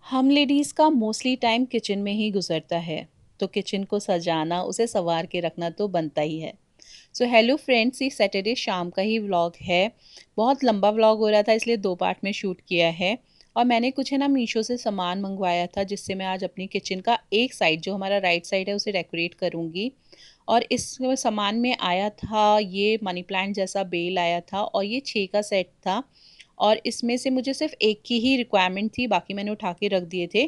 हम लेडीज़ का mostly time kitchen में ही गुजरता है। तो किचन को सजाना, उसे संवार के रखना तो बनता ही है। सो हेलो फ्रेंड्स, ये सैटरडे शाम का ही व्लॉग है। बहुत लंबा व्लॉग हो रहा था, इसलिए 2 पार्ट में शूट किया है। और मैंने कुछ है ना मीशो से सामान मंगवाया था, जिससे मैं आज अपनी किचन का एक साइड, जो हमारा राइट साइड है, उसे डेकोरेट करूँगी। और इस सामान में आया था ये मनी प्लांट जैसा बेल आया था, और ये 6 का सेट था। और इसमें से मुझे सिर्फ़ एक की ही रिक्वायरमेंट थी, बाकी मैंने उठा के रख दिए थे।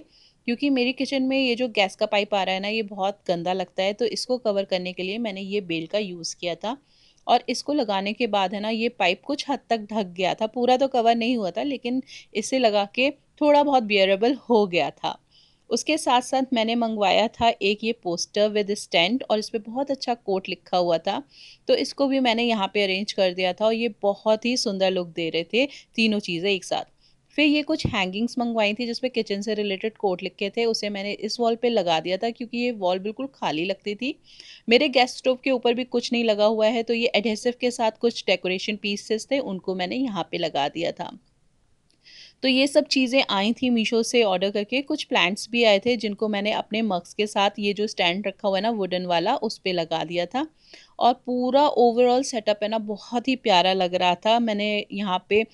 क्योंकि मेरी किचन में ये जो गैस का पाइप आ रहा है ना, ये बहुत गंदा लगता है, तो इसको कवर करने के लिए मैंने ये बेल का यूज़ किया था। और इसको लगाने के बाद है ना, ये पाइप कुछ हद तक ढक गया था, पूरा तो कवर नहीं हुआ था, लेकिन इसे लगा के थोड़ा बहुत बियरेबल हो गया था। उसके साथ-साथ मैंने मंगवाया था एक ये पोस्टर विद स्टैंड, और इस पे बहुत अच्छा कोट लिखा हुआ था। तो इसको भी मैंने यहाँ पे अरेंज कर दिया था, और ये बहुत ही सुंदर लुक दे रहे थे, तीनों चीज़ें एक साथ। फिर ये कुछ हैंगिंग्स मंगवाई थी, जिसपे किचन से रिलेटेड कोट लिखे थे, उसे मैंने इस वॉल पे लगा दिया था, क्योंकि ये वॉल बिल्कुल खाली लगती थी। मेरे गैस स्टोव के ऊपर भी कुछ नहीं लगा हुआ है, तो ये एडहेसिव के साथ कुछ डेकोरेशन पीसेस थे, उनको मैंने यहाँ पे लगा दिया था। तो ये सब चीज़ें आई थी मीशो से ऑर्डर करके। कुछ प्लांट्स भी आए थे, जिनको मैंने अपने मग्स के साथ, ये जो स्टैंड रखा हुआ है ना वुडन वाला, उस पे लगा दिया था। और पूरा ओवरऑल सेटअप है ना, बहुत ही प्यारा लग रहा था। मैंने यहाँ पे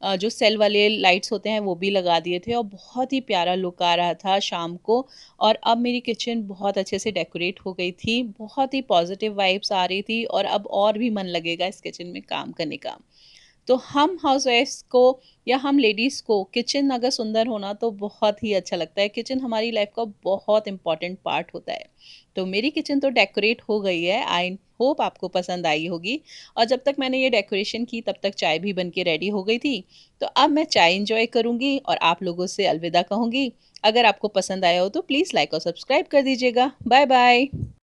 जो सेल वाले लाइट्स होते हैं वो भी लगा दिए थे, और बहुत ही प्यारा लुक आ रहा था शाम को। और अब मेरी किचन बहुत अच्छे से डेकोरेट हो गई थी, बहुत ही पॉजिटिव वाइब्स आ रही थी, और अब और भी मन लगेगा इस किचन में काम करने का। तो हम हाउसवाइफ्स को, या हम लेडीज़ को, किचन अगर सुंदर होना तो बहुत ही अच्छा लगता है। किचन हमारी लाइफ का बहुत इम्पोर्टेंट पार्ट होता है। तो मेरी किचन तो डेकोरेट हो गई है, आई होप आपको पसंद आई होगी। और जब तक मैंने ये डेकोरेशन की, तब तक चाय भी बन के रेडी हो गई थी। तो अब मैं चाय इंजॉय करूँगी और आप लोगों से अलविदा कहूँगी। अगर आपको पसंद आया हो तो प्लीज़ लाइक और सब्सक्राइब कर दीजिएगा। Bye bye.